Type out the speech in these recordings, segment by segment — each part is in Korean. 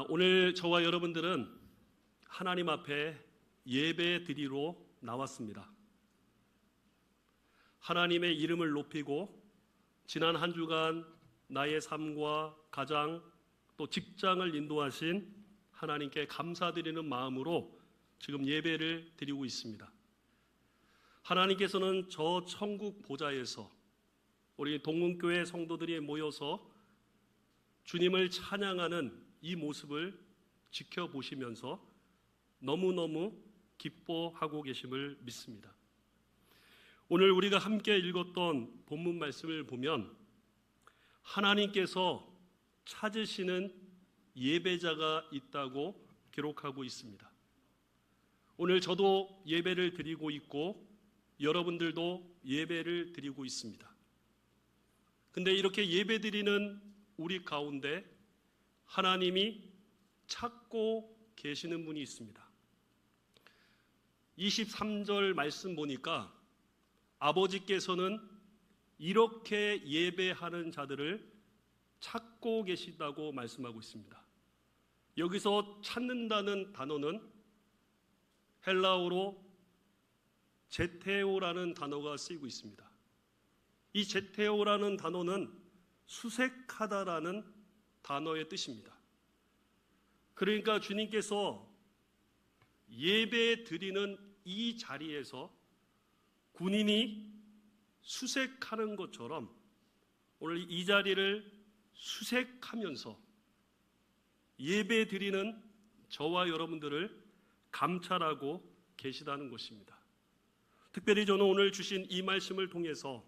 오늘 저와 여러분들은 하나님 앞에 예배 드리러 나왔습니다. 하나님의 이름을 높이고 지난 한 주간 나의 삶과 가정 또 직장을 인도하신 하나님께 감사드리는 마음으로 지금 예배를 드리고 있습니다. 하나님께서는 저 천국 보좌에서 우리 동문교회 성도들이 모여서 주님을 찬양하는 이 모습을 지켜보시면서 너무너무 기뻐하고 계심을 믿습니다. 오늘 우리가 함께 읽었던 본문 말씀을 보면 하나님께서 찾으시는 예배자가 있다고 기록하고 있습니다. 오늘 저도 예배를 드리고 있고 여러분들도 예배를 드리고 있습니다. 근데 이렇게 예배 드리는 우리 가운데 하나님이 찾고 계시는 분이 있습니다. 23절 말씀 보니까 아버지께서는 이렇게 예배하는 자들을 찾고 계시다고 말씀하고 있습니다. 여기서 찾는다는 단어는 헬라어로 제테오라는 단어가 쓰이고 있습니다. 이 제테오라는 단어는 수색하다라는 단어의 뜻입니다. 그러니까 주님께서 예배 드리는 이 자리에서 군인이 수색하는 것처럼 오늘 이 자리를 수색하면서 예배 드리는 저와 여러분들을 감찰하고 계시다는 것입니다. 특별히 저는 오늘 주신 이 말씀을 통해서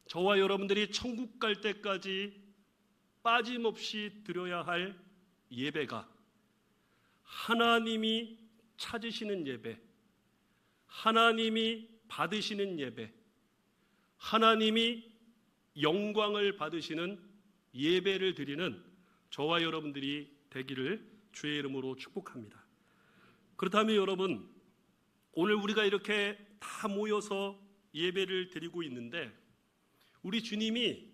저와 여러분들이 천국 갈 때까지 빠짐없이 드려야 할 예배가 하나님이 찾으시는 예배, 하나님이 받으시는 예배, 하나님이 영광을 받으시는 예배를 드리는 저와 여러분들이 되기를 주의 이름으로 축복합니다. 그렇다면 여러분, 오늘 우리가 이렇게 다 모여서 예배를 드리고 있는데 우리 주님이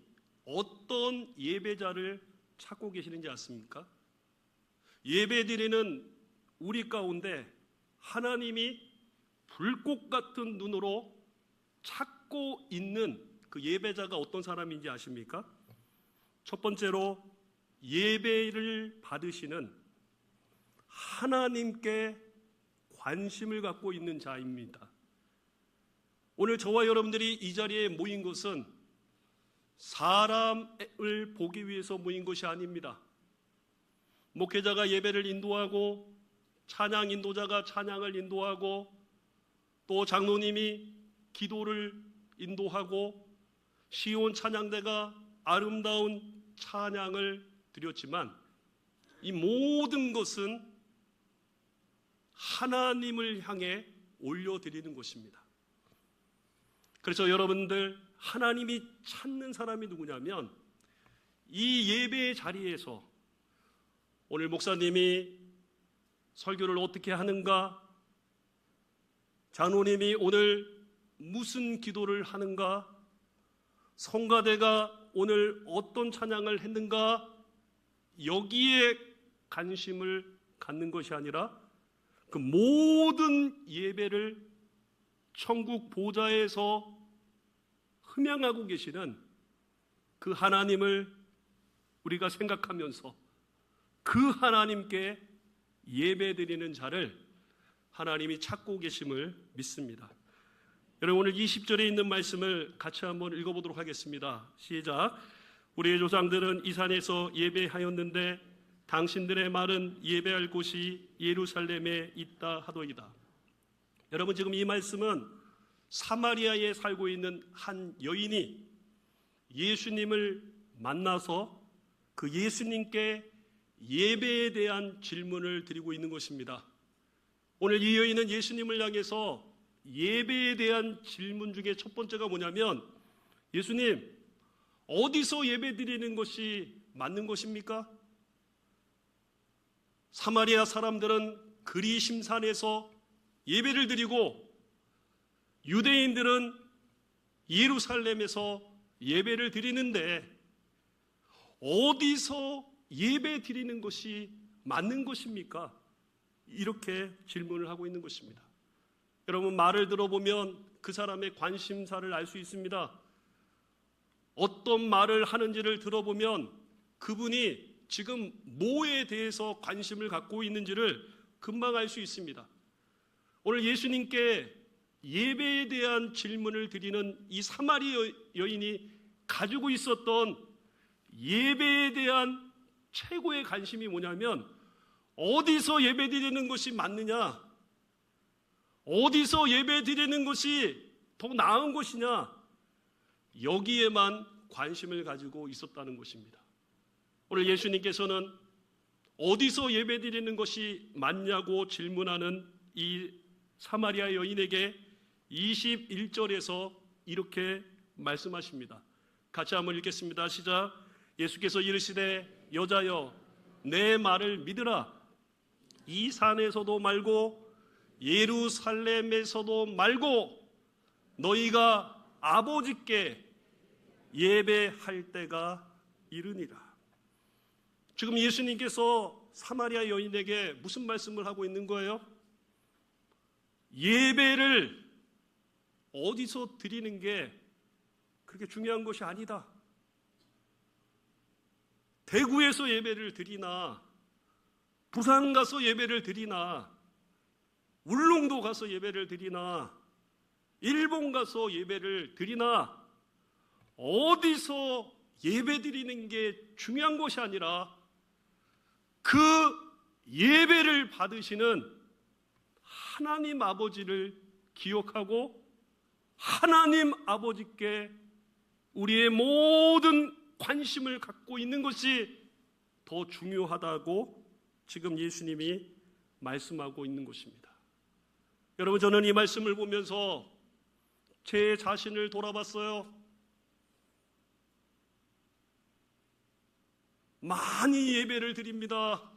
어떤 예배자를 찾고 계시는지 아십니까? 예배 드리는 우리 가운데 하나님이 불꽃 같은 눈으로 찾고 있는 그 예배자가 어떤 사람인지 아십니까? 첫 번째로 예배를 받으시는 하나님께 관심을 갖고 있는 자입니다. 오늘 저와 여러분들이 이 자리에 모인 것은 사람을 보기 위해서 모인 것이 아닙니다. 목회자가 예배를 인도하고 찬양 인도자가 찬양을 인도하고 또 장로님이 기도를 인도하고 시온 찬양대가 아름다운 찬양을 드렸지만 이 모든 것은 하나님을 향해 올려드리는 것입니다. 그래서 여러분들 하나님이 찾는 사람이 누구냐면 이 예배의 자리에서 오늘 목사님이 설교를 어떻게 하는가, 장로님이 오늘 무슨 기도를 하는가, 성가대가 오늘 어떤 찬양을 했는가, 여기에 관심을 갖는 것이 아니라 그 모든 예배를 천국 보좌에서 흠양하고 계시는 그 하나님을 우리가 생각하면서 그 하나님께 예배드리는 자를 하나님이 찾고 계심을 믿습니다. 여러분 오늘 20절에 있는 말씀을 같이 한번 읽어보도록 하겠습니다. 시작. 우리의 조상들은 이 산에서 예배하였는데 당신들의 말은 예배할 곳이 예루살렘에 있다 하도이다. 여러분 지금 이 말씀은 사마리아에 살고 있는 한 여인이 예수님을 만나서 그 예수님께 예배에 대한 질문을 드리고 있는 것입니다. 오늘 이 여인은 예수님을 향해서 예배에 대한 질문 중에 첫 번째가 뭐냐면 예수님, 어디서 예배 드리는 것이 맞는 것입니까? 사마리아 사람들은 그리심산에서 예배를 드리고 유대인들은 예루살렘에서 예배를 드리는데 어디서 예배 드리는 것이 맞는 것입니까? 이렇게 질문을 하고 있는 것입니다. 여러분, 말을 들어보면 그 사람의 관심사를 알 수 있습니다. 어떤 말을 하는지를 들어보면 그분이 지금 뭐에 대해서 관심을 갖고 있는지를 금방 알 수 있습니다. 오늘 예수님께 예배에 대한 질문을 드리는 이 사마리 여인이 가지고 있었던 예배에 대한 최고의 관심이 뭐냐면, 어디서 예배 드리는 것이 맞느냐, 어디서 예배 드리는 것이 더 나은 것이냐, 여기에만 관심을 가지고 있었다는 것입니다. 오늘 예수님께서는 어디서 예배 드리는 것이 맞냐고 질문하는 이 사마리아 여인에게 21절에서 이렇게 말씀하십니다. 같이 한번 읽겠습니다. 시작. 예수께서 이르시되 여자여 내 말을 믿으라. 이 산에서도 말고 예루살렘에서도 말고 너희가 아버지께 예배할 때가 이르니라. 지금 예수님께서 사마리아 여인에게 무슨 말씀을 하고 있는 거예요? 예배를 어디서 드리는 게 그렇게 중요한 것이 아니다. 대구에서 예배를 드리나, 부산 가서 예배를 드리나, 울릉도 가서 예배를 드리나, 일본 가서 예배를 드리나, 어디서 예배 드리는 게 중요한 것이 아니라 그 예배를 받으시는 하나님 아버지를 기억하고 하나님 아버지께 우리의 모든 관심을 갖고 있는 것이 더 중요하다고 지금 예수님이 말씀하고 있는 것입니다. 여러분, 저는 이 말씀을 보면서 제 자신을 돌아봤어요. 많이 예배를 드립니다.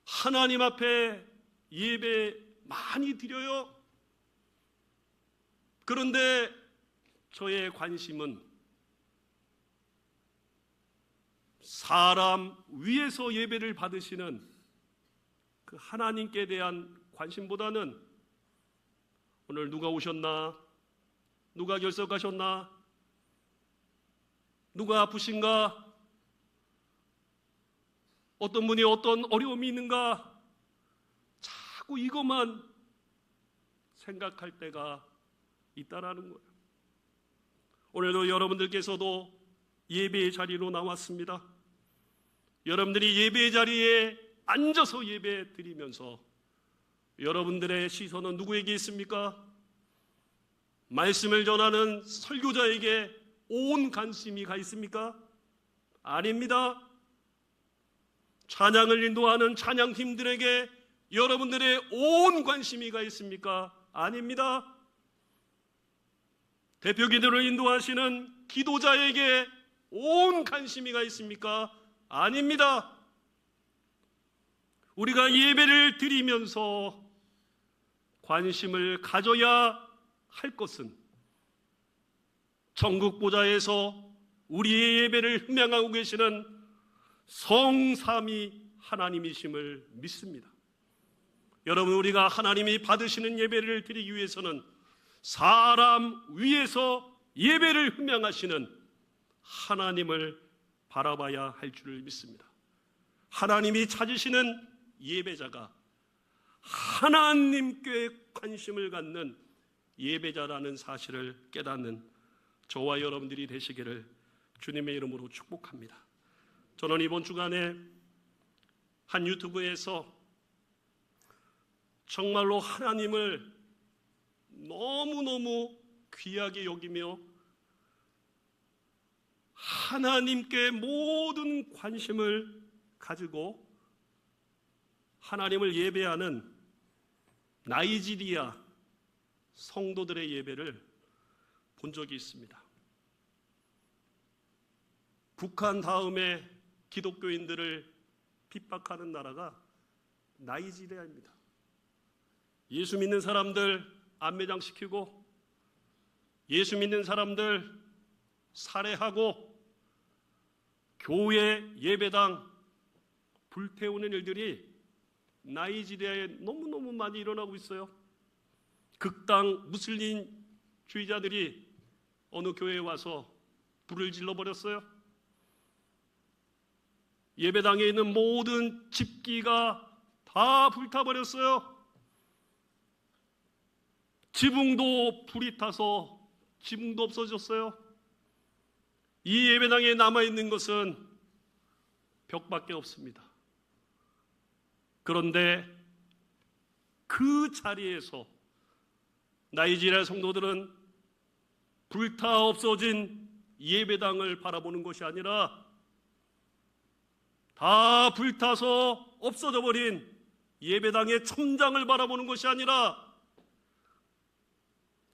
하나님 앞에 예배 많이 드려요. 그런데 저의 관심은 사람 위에서 예배를 받으시는 그 하나님께 대한 관심보다는 오늘 누가 오셨나? 누가 결석하셨나? 누가 아프신가? 어떤 분이 어떤 어려움이 있는가? 자꾸 이것만 생각할 때가 있다라는 거예요. 오늘도 여러분들께서도 예배의 자리로 나왔습니다. 여러분들이 예배의 자리에 앉아서 예배 드리면서 여러분들의 시선은 누구에게 있습니까? 말씀을 전하는 설교자에게 온 관심이 가 있습니까? 아닙니다. 찬양을 인도하는 찬양팀들에게 여러분들의 온 관심이 가 있습니까? 아닙니다. 대표 기도를 인도하시는 기도자에게 온 관심이 가 있습니까? 아닙니다. 우리가 예배를 드리면서 관심을 가져야 할 것은 천국 보좌에서 우리의 예배를 흠양하고 계시는 성삼위 하나님이심을 믿습니다. 여러분, 우리가 하나님이 받으시는 예배를 드리기 위해서는 사람 위에서 예배를 흠양하시는 하나님을 바라봐야 할 줄을 믿습니다. 하나님이 찾으시는 예배자가 하나님께 관심을 갖는 예배자라는 사실을 깨닫는 저와 여러분들이 되시기를 주님의 이름으로 축복합니다. 저는 이번 주간에 한 유튜브에서 정말로 하나님을 너무너무 귀하게 여기며 하나님께 모든 관심을 가지고 하나님을 예배하는 나이지리아 성도들의 예배를 본 적이 있습니다. 북한 다음에 기독교인들을 핍박하는 나라가 나이지리아입니다. 예수 믿는 사람들 안매장시키고 예수 믿는 사람들 살해하고 교회 예배당 불태우는 일들이 나이지리아에 너무너무 많이 일어나고 있어요. 극당 무슬림주의자들이 어느 교회에 와서 불을 질러버렸어요. 예배당에 있는 모든 집기가 다 불타버렸어요. 지붕도 불이 타서 지붕도 없어졌어요. 이 예배당에 남아있는 것은 벽밖에 없습니다. 그런데 그 자리에서 나이지리아 성도들은 불타 없어진 예배당을 바라보는 것이 아니라 다 불타서 없어져 버린 예배당의 천장을 바라보는 것이 아니라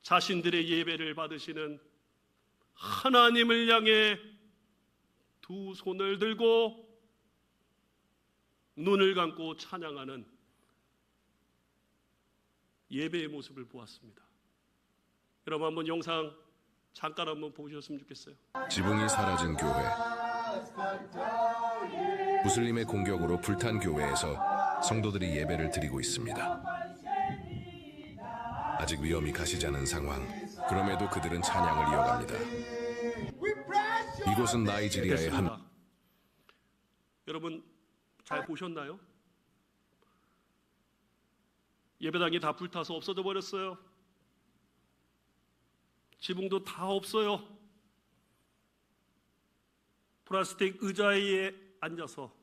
자신들의 예배를 받으시는 하나님을 향해 두 손을 들고 눈을 감고 찬양하는 예배의 모습을 보았습니다. 여러분 한번 영상 잠깐 한번 보셨으면 좋겠어요. 지붕이 사라진 교회. 무슬림의 공격으로 불탄 교회에서 성도들이 예배를 드리고 있습니다. 아직 위험이 가시지 않은 상황. 그럼에도 그들은 찬양을 이어갑니다. 이곳은 나이지리아의 한. 여러분 잘 보셨나요? 예배당이 다 불타서 없어져 버렸어요. 지붕도 다 없어요. 플라스틱 의자에 앉아서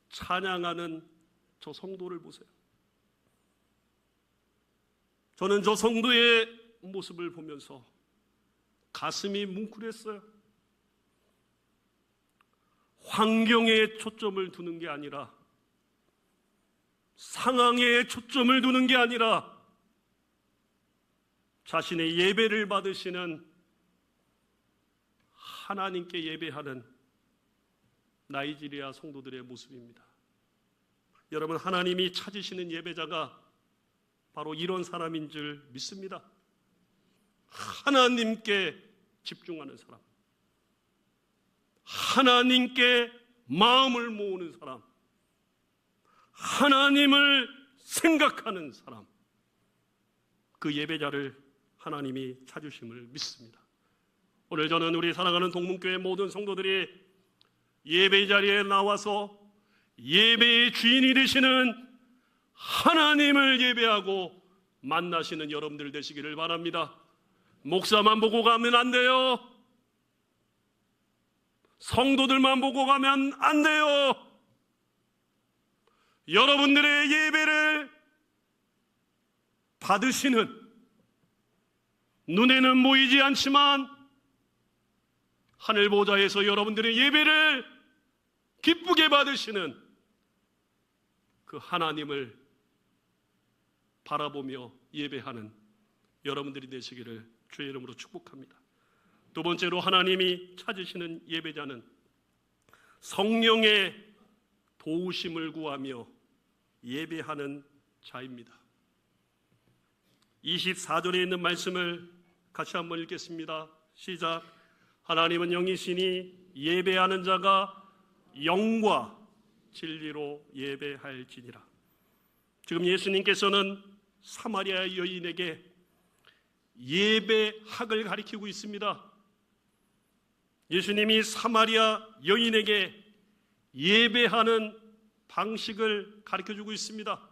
찬양하는 저 성도를 보세요. 저는 저 성도의 모습을 보면서 가슴이 뭉클했어요. 환경에 초점을 두는 게 아니라, 상황에 초점을 두는 게 아니라 자신의 예배를 받으시는 하나님께 예배하는 나이지리아 성도들의 모습입니다. 여러분, 하나님이 찾으시는 예배자가 바로 이런 사람인 줄 믿습니다. 하나님께 집중하는 사람, 하나님께 마음을 모으는 사람, 하나님을 생각하는 사람, 그 예배자를 하나님이 찾으심을 믿습니다. 오늘 저는 우리 사랑하는 동문교회 모든 성도들이 예배 자리에 나와서 예배의 주인이 되시는 하나님을 예배하고 만나시는 여러분들 되시기를 바랍니다. 목사만 보고 가면 안 돼요. 성도들만 보고 가면 안 돼요. 여러분들의 예배를 받으시는, 눈에는 보이지 않지만 하늘 보좌에서 여러분들의 예배를 기쁘게 받으시는 그 하나님을 바라보며 예배하는 여러분들이 되시기를 주의 이름으로 축복합니다. 두 번째로 하나님이 찾으시는 예배자는 성령의 도우심을 구하며 예배하는 자입니다. 24절에 있는 말씀을 같이 한번 읽겠습니다. 시작. 하나님은 영이시니 예배하는 자가 영과 진리로 예배할지니라. 지금 예수님께서는 사마리아 여인에게 예배학을 가르치고 있습니다. 예수님이 사마리아 여인에게 예배하는 방식을 가르쳐주고 있습니다.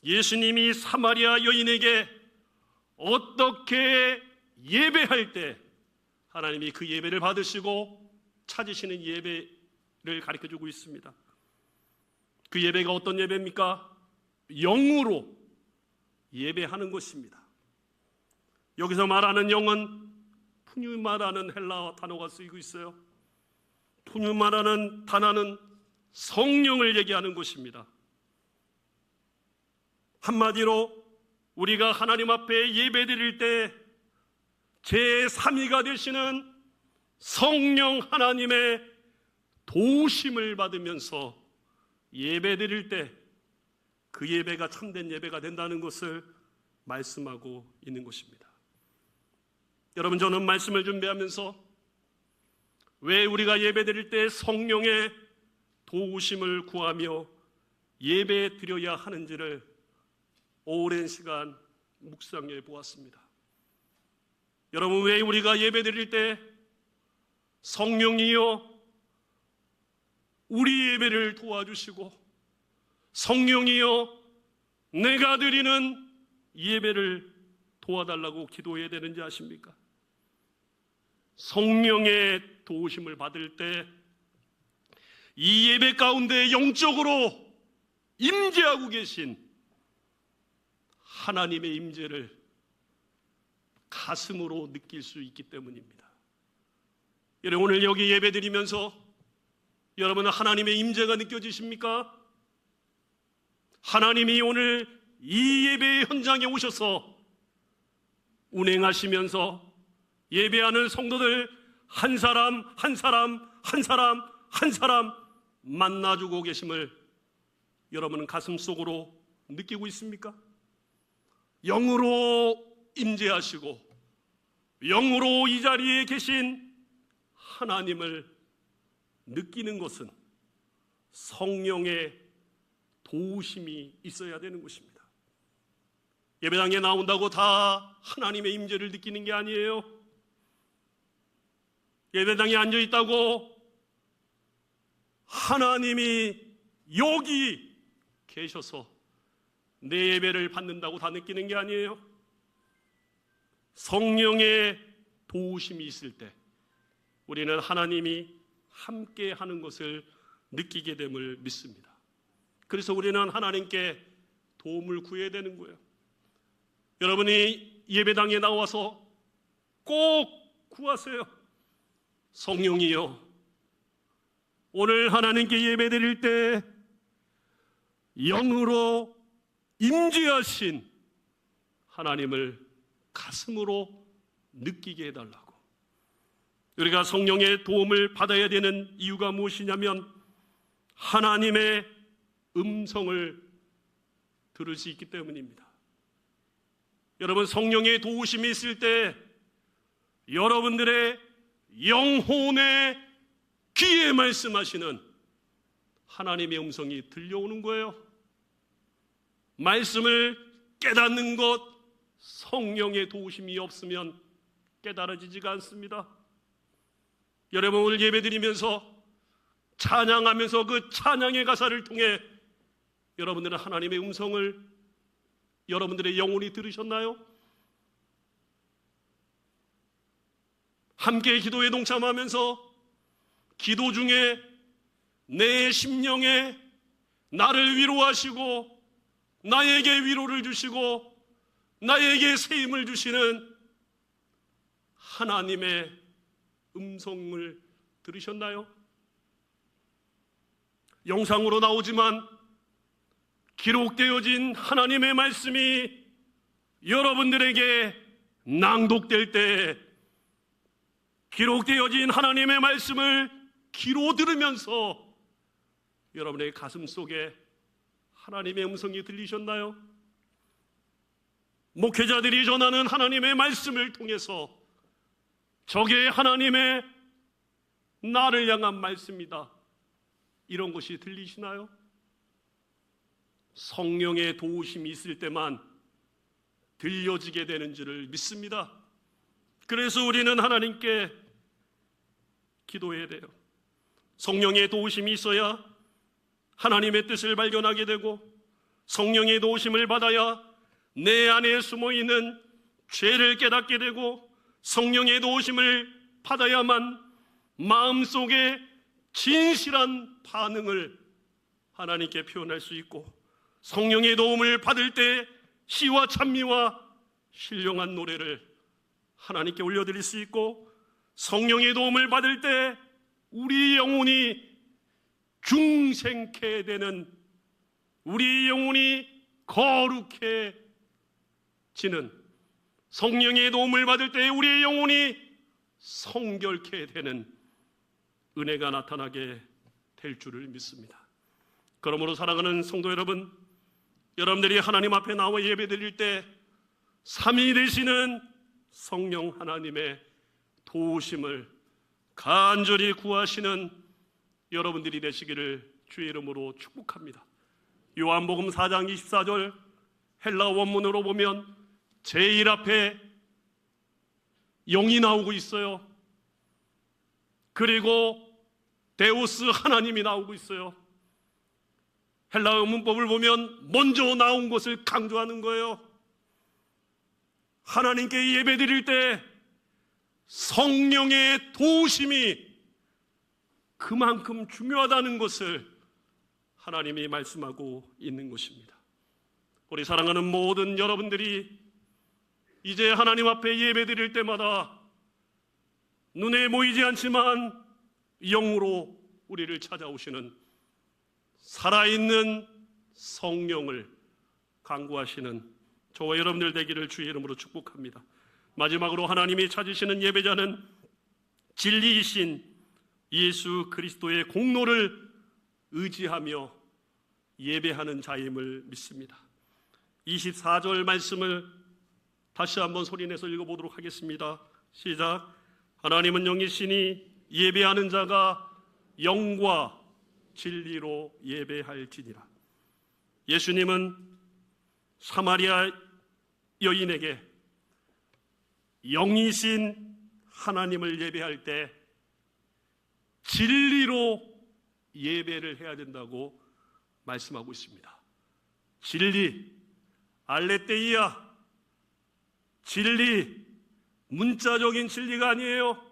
예수님이 사마리아 여인에게 어떻게 예배할 때 하나님이 그 예배를 받으시고 찾으시는 예배를 가르쳐주고 있습니다. 그 예배가 어떤 예배입니까? 영으로 예배하는 것입니다. 여기서 말하는 영은 푸뉴마라는 헬라어 단어가 쓰이고 있어요. 푸뉴마라는 단어는 성령을 얘기하는 것입니다. 한마디로 우리가 하나님 앞에 예배드릴 때 제3위가 되시는 성령 하나님의 도우심을 받으면서 예배드릴 때 그 예배가 참된 예배가 된다는 것을 말씀하고 있는 것입니다. 여러분, 저는 말씀을 준비하면서 왜 우리가 예배드릴 때 성령의 도우심을 구하며 예배 드려야 하는지를 오랜 시간 묵상해 보았습니다. 여러분, 왜 우리가 예배 드릴 때 성령이여 우리 예배를 도와주시고 성령이여 내가 드리는 예배를 도와달라고 기도해야 되는지 아십니까? 성령의 도우심을 받을 때 이 예배 가운데 영적으로 임재하고 계신 하나님의 임재를 가슴으로 느낄 수 있기 때문입니다. 여러분, 오늘 여기 예배 드리면서 여러분은 하나님의 임재가 느껴지십니까? 하나님이 오늘 이 예배의 현장에 오셔서 운행하시면서 예배하는 성도들 한 사람 한 사람 한 사람 한 사람 만나주고 계심을 여러분은 가슴속으로 느끼고 있습니까? 영으로 임재하시고 영으로 이 자리에 계신 하나님을 느끼는 것은 성령의 도우심이 있어야 되는 것입니다. 예배당에 나온다고 다 하나님의 임재를 느끼는 게 아니에요. 예배당에 앉아있다고 하나님이 여기 계셔서 내 예배를 받는다고 다 느끼는 게 아니에요. 성령의 도우심이 있을 때 우리는 하나님이 함께 하는 것을 느끼게 됨을 믿습니다. 그래서 우리는 하나님께 도움을 구해야 되는 거예요. 여러분이 예배당에 나와서 꼭 구하세요. 성령이여, 오늘 하나님께 예배드릴 때 영으로 임재하신 하나님을 가슴으로 느끼게 해달라고. 우리가 성령의 도움을 받아야 되는 이유가 무엇이냐면 하나님의 음성을 들을 수 있기 때문입니다. 여러분, 성령의 도우심이 있을 때 여러분들의 영혼의 귀에 말씀하시는 하나님의 음성이 들려오는 거예요. 말씀을 깨닫는 것, 성령의 도우심이 없으면 깨달아지지가 않습니다. 여러분, 오늘 예배드리면서 찬양하면서 그 찬양의 가사를 통해 여러분들은 하나님의 음성을 여러분들의 영혼이 들으셨나요? 함께 기도에 동참하면서 기도 중에 내 심령에 나를 위로하시고 나에게 위로를 주시고 나에게 세임을 주시는 하나님의 음성을 들으셨나요? 영상으로 나오지만 기록되어진 하나님의 말씀이 여러분들에게 낭독될 때 기록되어진 하나님의 말씀을 귀로 들으면서 여러분의 가슴 속에 하나님의 음성이 들리셨나요? 목회자들이 전하는 하나님의 말씀을 통해서 저게 하나님의 나를 향한 말씀이다, 이런 것이 들리시나요? 성령의 도우심이 있을 때만 들려지게 되는 줄을 믿습니다. 그래서 우리는 하나님께 기도해야 돼요. 성령의 도우심이 있어야 하나님의 뜻을 발견하게 되고 성령의 도우심을 받아야 내 안에 숨어있는 죄를 깨닫게 되고 성령의 도우심을 받아야만 마음속에 진실한 반응을 하나님께 표현할 수 있고 성령의 도움을 받을 때 시와 찬미와 신령한 노래를 하나님께 올려드릴 수 있고 성령의 도움을 받을 때 우리 영혼이 중생케 되는, 우리 영혼이 거룩해지는, 성령의 도움을 받을 때 우리의 영혼이 성결케 되는 은혜가 나타나게 될 줄을 믿습니다. 그러므로 사랑하는 성도 여러분, 여러분들이 하나님 앞에 나와 예배드릴 때 삼위 되시는 성령 하나님의 도우심을 간절히 구하시는 여러분들이 되시기를 주의 이름으로 축복합니다. 요한복음 4장 24절 헬라 원문으로 보면 제1 앞에 영이 나오고 있어요. 그리고 데우스 하나님이 나오고 있어요. 헬라어 문법을 보면 먼저 나온 것을 강조하는 거예요. 하나님께 예배드릴 때 성령의 도우심이 그만큼 중요하다는 것을 하나님이 말씀하고 있는 것입니다. 우리 사랑하는 모든 여러분들이 이제 하나님 앞에 예배드릴 때마다 눈에 보이지 않지만 영으로 우리를 찾아오시는 살아있는 성령을 간구하시는 저와 여러분들 되기를 주의 이름으로 축복합니다. 마지막으로 하나님이 찾으시는 예배자는 진리이신 예수 그리스도의 공로를 의지하며 예배하는 자임을 믿습니다. 24절 말씀을 다시 한번 소리내서 읽어보도록 하겠습니다. 시작. 하나님은 영이시니 예배하는 자가 영과 진리로 예배할지니라. 예수님은 사마리아 여인에게 영이신 하나님을 예배할 때 진리로 예배를 해야 된다고 말씀하고 있습니다. 진리, 알레테이아, 진리, 문자적인 진리가 아니에요.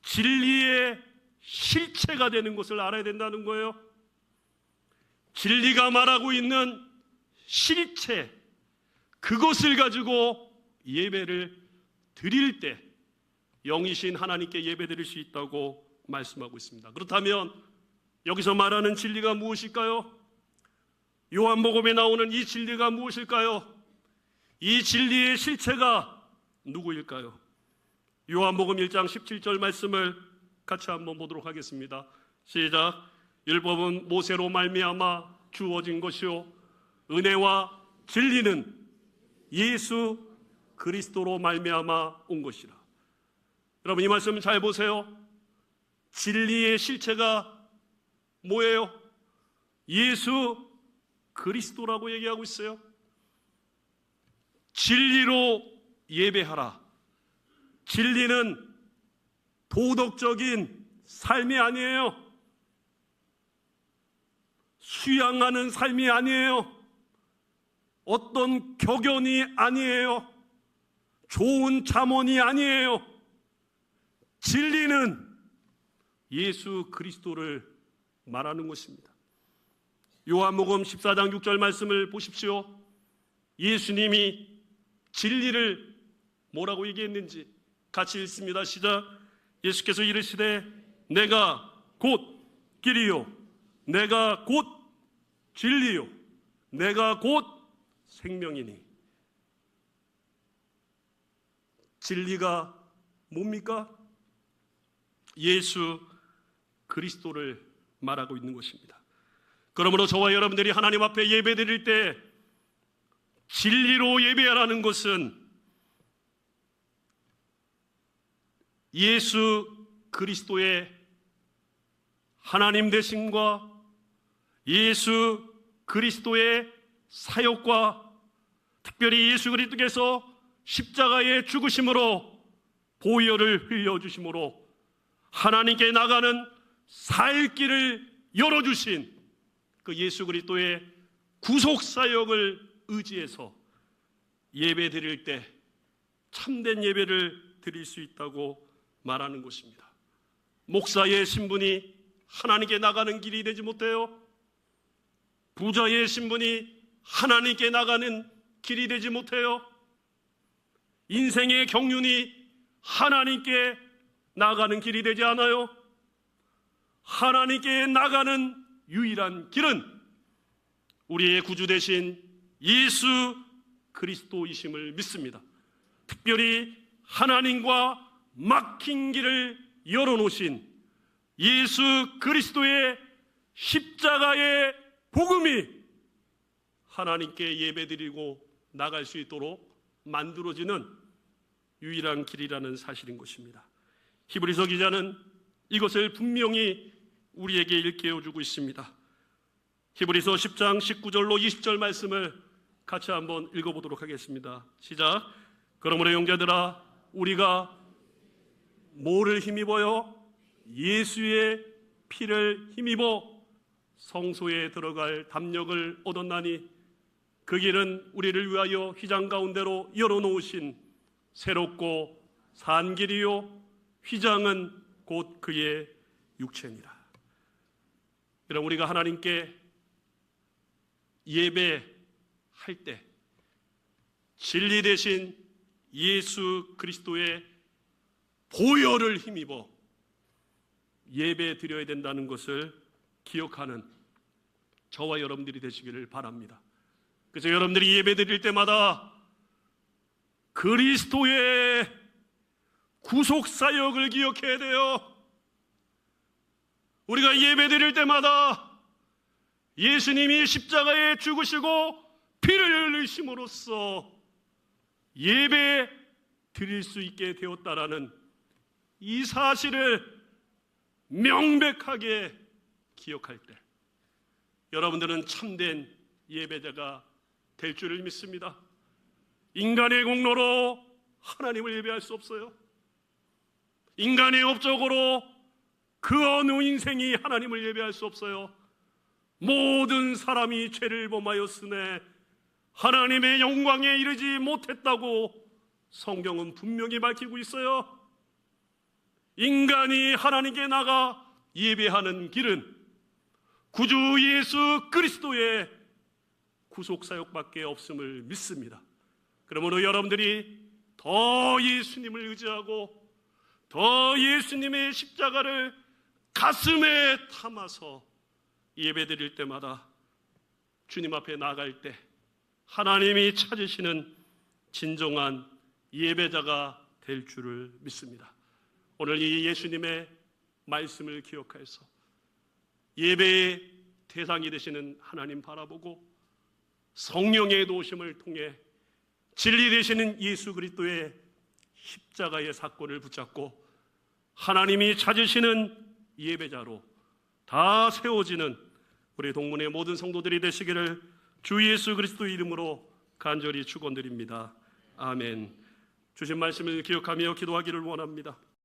진리의 실체가 되는 것을 알아야 된다는 거예요. 진리가 말하고 있는 실체, 그것을 가지고 예배를 드릴 때 영이신 하나님께 예배드릴 수 있다고 말씀하고 있습니다. 그렇다면 여기서 말하는 진리가 무엇일까요? 요한복음에 나오는 이 진리가 무엇일까요? 이 진리의 실체가 누구일까요? 요한복음 1장 17절 말씀을 같이 한번 보도록 하겠습니다. 시작. 율법은 모세로 말미암아 주어진 것이요 은혜와 진리는 예수 그리스도로 말미암아 온 것이라. 여러분, 이 말씀 잘 보세요. 진리의 실체가 뭐예요? 예수 그리스도라고 얘기하고 있어요. 진리로 예배하라. 진리는 도덕적인 삶이 아니에요. 수양하는 삶이 아니에요. 어떤 격언이 아니에요. 좋은 잠언이 아니에요. 진리는 예수 그리스도를 말하는 것입니다. 요한복음 14장 6절 말씀을 보십시오. 예수님이 진리를 뭐라고 얘기했는지 같이 읽습니다. 시작. 예수께서 이르시되 내가 곧 길이요 내가 곧 진리요 내가 곧 생명이니. 진리가 뭡니까? 예수 그리스도를 말하고 있는 것입니다. 그러므로 저와 여러분들이 하나님 앞에 예배드릴 때 진리로 예배하라는 것은 예수 그리스도의 하나님 되심과 예수 그리스도의 사역과 특별히 예수 그리스도께서 십자가의 죽으심으로 보혈을 흘려주심으로 하나님께 나가는 살 길을 열어주신 그 예수 그리스도의 구속사역을 의지해서 예배 드릴 때 참된 예배를 드릴 수 있다고 말하는 것입니다. 목사의 신분이 하나님께 나가는 길이 되지 못해요. 부자의 신분이 하나님께 나가는 길이 되지 못해요. 인생의 경륜이 하나님께 나가는 길이 되지 않아요. 하나님께 나가는 유일한 길은 우리의 구주 되신 예수 그리스도이심을 믿습니다. 특별히 하나님과 막힌 길을 열어놓으신 예수 그리스도의 십자가의 복음이 하나님께 예배드리고 나갈 수 있도록 만들어지는 유일한 길이라는 사실인 것입니다. 히브리서 기자는 이것을 분명히 우리에게 일깨워주고 있습니다. 히브리서 10장 19절로 20절 말씀을 같이 한번 읽어보도록 하겠습니다. 시작. 그러므로 형제들아, 우리가 뭐를 힘입어요? 예수의 피를 힘입어 성소에 들어갈 담력을 얻었나니 그 길은 우리를 위하여 휘장 가운데로 열어놓으신 새롭고 산 길이요 휘장은 곧 그의 육체니라. 여러분, 우리가 하나님께 예배할 때 진리 대신 예수 그리스도의 보혈을 힘입어 예배 드려야 된다는 것을 기억하는 저와 여러분들이 되시기를 바랍니다. 그래서 여러분들이 예배 드릴 때마다 그리스도의 구속사역을 기억해야 돼요. 우리가 예배 드릴 때마다 예수님이 십자가에 죽으시고 피를 흘리심으로써 예배 드릴 수 있게 되었다라는 이 사실을 명백하게 기억할 때 여러분들은 참된 예배자가 될 줄을 믿습니다. 인간의 공로로 하나님을 예배할 수 없어요. 인간의 업적으로 그 어느 인생이 하나님을 예배할 수 없어요. 모든 사람이 죄를 범하였으되 하나님의 영광에 이르지 못했다고 성경은 분명히 밝히고 있어요. 인간이 하나님께 나가 예배하는 길은 구주 예수 그리스도의 구속사역밖에 없음을 믿습니다. 그러므로 여러분들이 더 예수님을 의지하고 더 예수님의 십자가를 가슴에 담아서 예배드릴 때마다 주님 앞에 나갈 때 하나님이 찾으시는 진정한 예배자가 될 줄을 믿습니다. 오늘 이 예수님의 말씀을 기억해서 예배의 대상이 되시는 하나님 바라보고 성령의 도우심을 통해 진리 되시는 예수 그리스도의 십자가의 사건을 붙잡고 하나님이 찾으시는 예배자로 다 세워지는 우리 동문의 모든 성도들이 되시기를 주 예수 그리스도의 이름으로 간절히 축원드립니다. 아멘. 주신 말씀을 기억하며 기도하기를 원합니다.